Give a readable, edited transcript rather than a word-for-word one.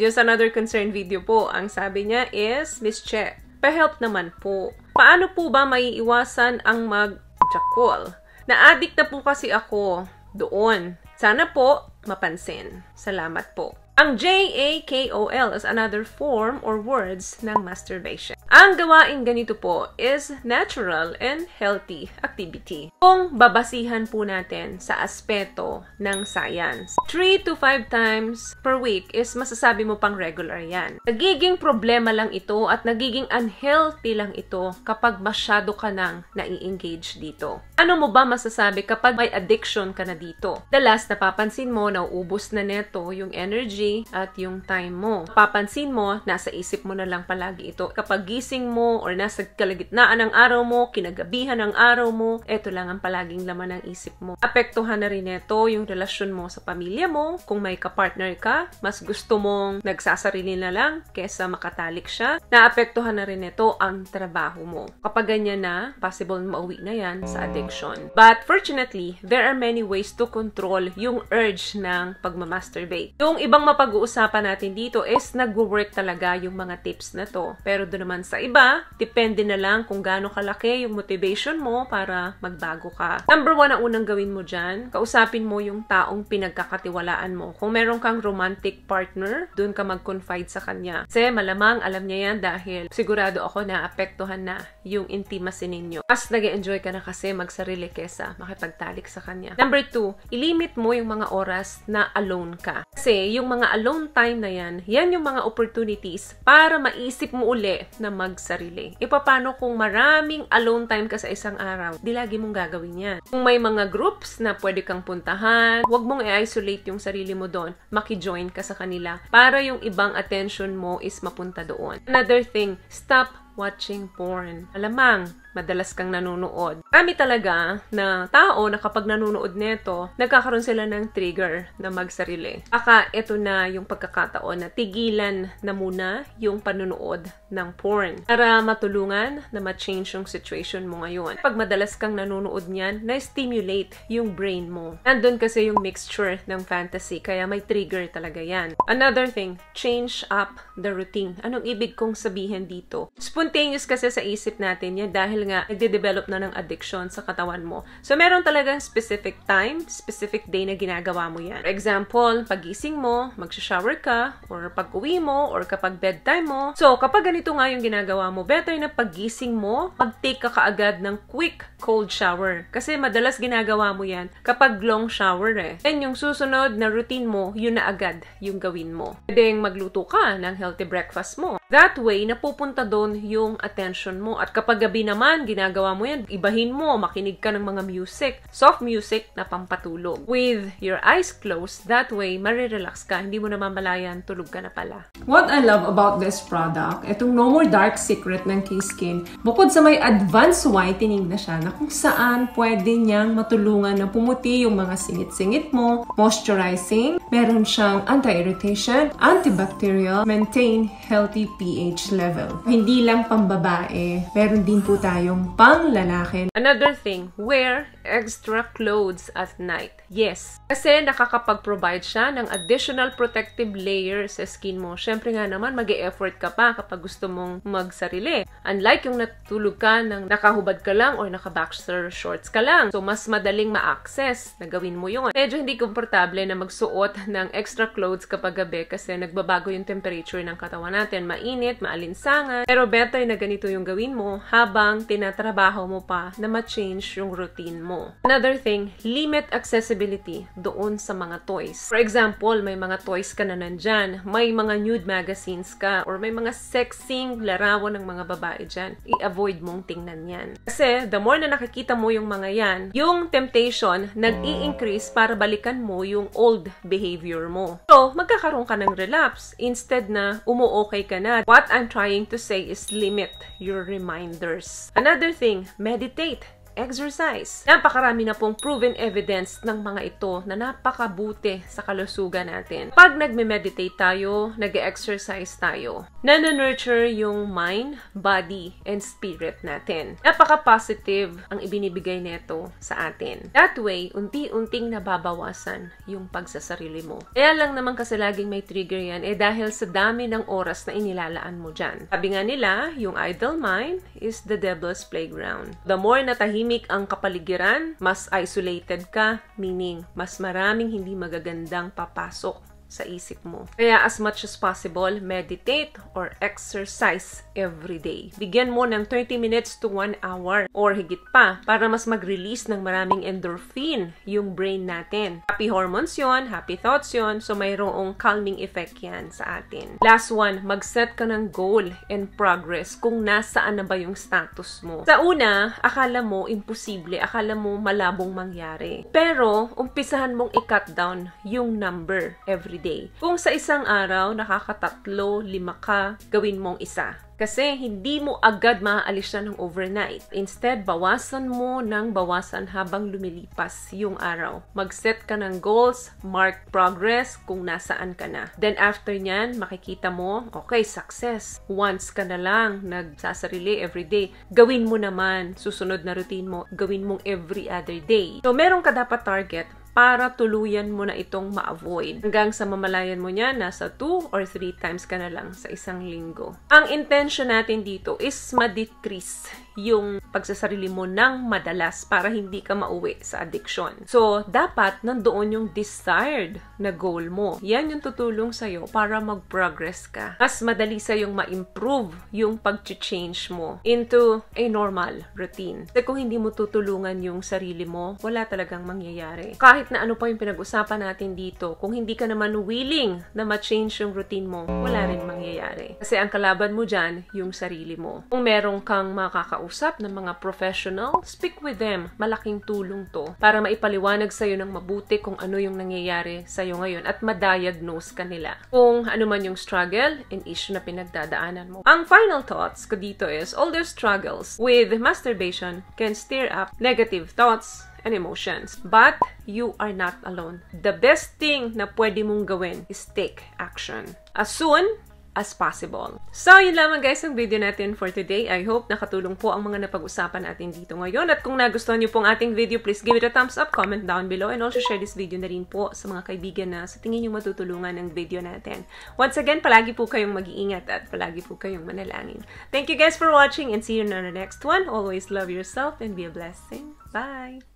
just another concern video po. Ang sabi niya is, Miss Che, pa-help naman po. Paano po ba maiiwasan ang mag-jakol? Na-addict na po kasi ako doon. Sana po mapansin. Salamat po. Ang JAKOL is another form or words ng masturbation. Ang gawain ganito po is natural and healthy activity. Kung babasihan po natin sa aspeto ng science, 3 to 5 times per week is masasabi mo pang regular yan. Nagiging problema lang ito at nagiging unhealthy lang ito kapag masyado ka nang nai-engage dito. Ano mo ba masasabi kapag may addiction ka na dito? Dalas napapansin mo na uubos na neto yung energy at yung time mo. Papansin mo, nasa isip mo na lang palagi ito. Kapag gising mo or nasa kalagitnaan ng araw mo, kinagabihan ng araw mo, ito lang ang palaging laman ng isip mo. Apektuhan na rin ito yung relasyon mo sa pamilya mo. Kung may kapartner ka, mas gusto mong nagsasarili na lang kesa makatalik siya. Naapektuhan na rin ito ang trabaho mo. Kapag ganyan na, possible mauwi na yan sa addiction. But fortunately, there are many ways to control yung urge ng pagmamasturbate. Yung ibang mapag-uusapan natin dito is nag-work talaga yung mga tips na to. Pero doon naman sa iba, depende na lang kung gaano kalaki yung motivation mo para magbago ka. Number 1 ang unang gawin mo dyan, kausapin mo yung taong pinagkakatiwalaan mo. Kung meron kang romantic partner, doon ka mag-confide sa kanya. Kasi malamang alam niya yan dahil sigurado ako na apektuhan na yung intimacy ninyo. Mas nag-enjoy ka na kasi magsarili kesa makipagtalik sa kanya. Number 2, ilimit mo yung mga oras na alone ka. Kasi yung mga alone time na yan yung mga opportunities para maisip mo uli na magsarili. E paano kung maraming alone time ka sa isang araw? Di lagi mong gagawin yan. Kung may mga groups na pwede kang puntahan, huwag mong i-isolate yung sarili mo doon. Maki-join ka sa kanila para yung ibang attention mo is mapunta doon. Another thing, stop watching porn. Alamang, madalas kang nanonood. Kami talaga na tao na kapag nanonood neto, nagkakaroon sila ng trigger na magsarili. Baka ito na yung pagkakataon na tigilan na muna yung panonood ng porn para matulungan na ma-change yung situation mo ngayon. Pag madalas kang nanonood niyan, na-stimulate yung brain mo. Nandun kasi yung mixture ng fantasy, kaya may trigger talaga yan. Another thing, change up the routine. Anong ibig kong sabihin dito? Spontaneous kasi sa isip natin yan dahil nga nagde-develop na ng addiction sa katawan mo. So, meron talagang specific time, specific day na ginagawa mo yan. For example, pagising mo, magsha-shower ka, or pag-uwi mo, or kapag bedtime mo. So, kapag ganito nga yung ginagawa mo, better na pagising mo, mag-take ka kaagad ng quick cold shower. Kasi madalas ginagawa mo yan kapag long shower eh. And yung susunod na routine mo, yun na agad yung gawin mo. Pwedeng magluto ka ng healthy breakfast mo. That way, napupunta doon yung attention mo. At kapag gabi naman, ginagawa mo yan, ibahin mo, makinig ka ng mga music, soft music na pampatulog. With your eyes closed, that way, marirelax ka. Hindi mo na mamalayan, tulog ka na pala. What I love about this product, itong No More Dark Secret ng K-Skin, bukod sa may advanced whitening na siya, na kung saan pwede niyang matulungan na pumuti yung mga singit-singit mo, moisturizing, meron siyang anti-irritation, antibacterial, maintain healthy pH level. Hindi lang pambabae, meron din po tayong pang-lalaki. Another thing, wear extra clothes at night. Yes. Kasi nakakapag-provide siya ng additional protective layer sa skin mo. Syempre nga naman, mag-e-effort ka pa kapag gusto mong magsarili. Unlike yung natulog ka ng nakahubad ka lang or naka-boxer shorts ka lang. So, mas madaling ma-access na gawin mo yun. Medyo hindi komportable na magsuot ng extra clothes kapag gabi kasi nagbabago yung temperature ng katawan natin. Mainit, maalinsangan. Pero better na ganito yung gawin mo habang tinatrabaho mo pa na ma-change yung routine mo. Another thing, limit accessibility doon sa mga toys. For example, may mga toys ka na nandyan, may mga nude magazines ka, or may mga sexing larawan ng mga babae dyan. I-avoid mong tingnan yan. Kasi, the more na nakikita mo yung mga yan, yung temptation nag-i-increase para balikan mo yung old behavior mo. So, magkakaroon ka ng relapse instead na umu-okay ka na. What I'm trying to say is limit your reminders. Another thing, meditate. exercise. Napakarami na pong proven evidence ng mga ito na napakabuti sa kalusugan natin. Pag nagme-meditate tayo, nag-exercise tayo, nurture yung mind, body, and spirit natin. Napaka-positive ang ibinibigay neto sa atin. That way, unti-unting nababawasan yung pagsasarili mo. Kaya lang naman kasi laging may trigger yan, dahil sa dami ng oras na inilalaan mo dyan. Sabi nga nila, yung idle mind is the devil's playground. The more na tahimik ang kapaligiran, mas isolated ka, meaning mas maraming hindi magagandang papasok sa isip mo. Kaya as much as possible, meditate or exercise every day. Bigyan mo ng 30 minutes to 1 hour or higit pa para mas mag-release ng maraming endorphin yung brain natin. Happy hormones yon, happy thoughts yon, so mayroong calming effect yan sa atin. Last one, mag-set ka ng goal and progress kung nasaan na ba yung status mo. Sa una, akala mo imposible, akala mo malabong mangyari. Pero, umpisahan mong i-cut down yung number every day. Kung sa isang araw, nakakatatlo, 5 ka, gawin mong isa. Kasi hindi mo agad maaalis siya ng overnight. Instead, bawasan mo ng bawasan habang lumilipas yung araw. Mag-set ka ng goals, mark progress kung nasaan ka na. Then after nyan, makikita mo, okay, success. Once ka na lang nagsasarili everyday, gawin mo naman, susunod na routine mo, gawin mong every other day. So, meron ka dapat target para tuluyan mo na itong ma-avoid. Hanggang sa mamalayan mo niya, nasa 2 or 3 times ka na lang sa isang linggo. Ang intention natin dito is ma-decrease yung pagsasarili mo ng madalas para hindi ka mauwi sa addiction. So, dapat nandoon yung desired na goal mo. Yan yung tutulong sa'yo para mag-progress ka. Mas madali sa'yong ma-improve yung pag-change mo into a normal routine. Kasi kung hindi mo tutulungan yung sarili mo, wala talagang mangyayari. Kahit na ano pa yung pinag-usapan natin dito, kung hindi ka naman willing na ma-change yung routine mo, wala rin mangyayari. Kasi ang kalaban mo dyan, yung sarili mo. Kung meron kang makakausap ng mga professional, speak with them. Malaking tulong to para maipaliwanag sa'yo ng mabuti kung ano yung nangyayari sa'yo ngayon at ma-diagnose ka nila. Kung ano man yung struggle and issue na pinagdadaanan mo. Ang final thoughts ko dito is, all those struggles with masturbation can stir up negative thoughts and emotions. But you are not alone. The best thing na pwede mong gawin is take action as soon as possible. So, yun lamang guys ang video natin for today. I hope nakatulong po ang mga napag-usapan natin dito ngayon. At kung nagustuhan niyo pong ating video, please give it a thumbs up, comment down below, and also share this video na rin po sa mga kaibigan na sa tingin niyo matutulungan ng video natin. Once again, palagi po kayong mag-iingat at palagi po kayong manalangin. Thank you guys for watching and see you on the next one. Always love yourself and be a blessing. Bye!